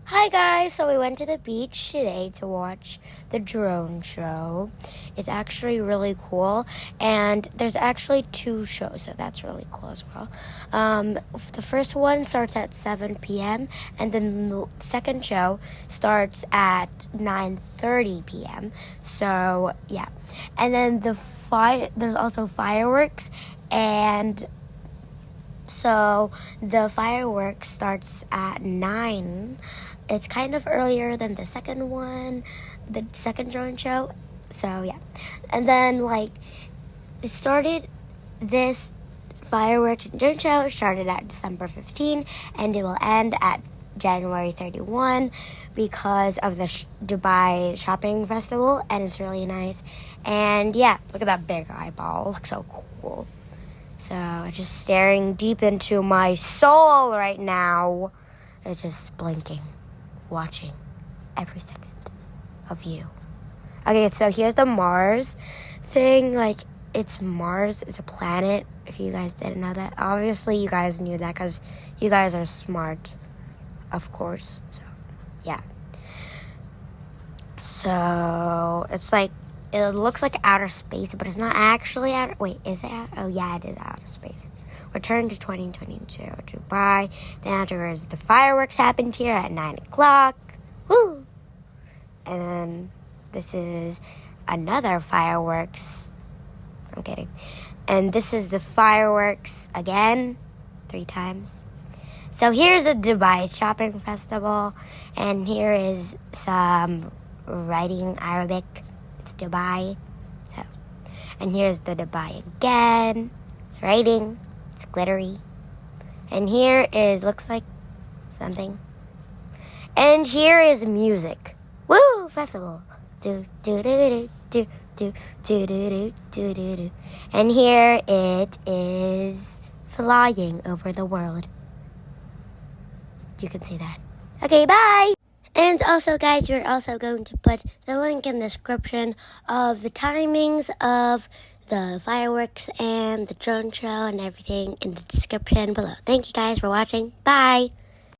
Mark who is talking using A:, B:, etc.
A: Hi guys, so we went to the beach today to watch the drone show. It's actually really cool, and there's actually two shows, so that's really cool as well. The first one starts at 7 p.m. and then the second show starts at 9:30 p.m. So yeah, and then there's also fireworks, and so the fireworks starts at 9. It's kind of earlier than the second one, the second drone show. So yeah. And then this fireworks and drone show started at December 15 and it will end at January 31 because of the Dubai shopping festival, and it's really nice. And yeah, look at that big eyeball. It looks so cool. So just staring deep into my soul right now. It's just blinking, watching every second of you. Okay, so here's the Mars thing. It's Mars. It's a planet, if you guys didn't know that. Obviously, you guys knew that because you guys are smart, of course. So, yeah. So, it looks like outer space, but it's not actually outer... Wait, is it? Oh, yeah, it is outer space. Return to 2022, Dubai. Then afterwards, the fireworks happened here at 9 o'clock. Woo! And then this is another fireworks. I'm kidding. And this is the fireworks again, 3 times. So here's the Dubai shopping festival. And here is some writing Arabic. It's Dubai. So, and here's the Dubai again. It's writing. It's glittery. And here looks like something. And here is music. Woo! Festival. Do do do do do do do do do do do. And here it is flying over the world. You can see that. Okay, bye! And also, guys, we're also going to put the link in the description of the timings of the fireworks and the drone show and everything in the description below. Thank you guys for watching. Bye!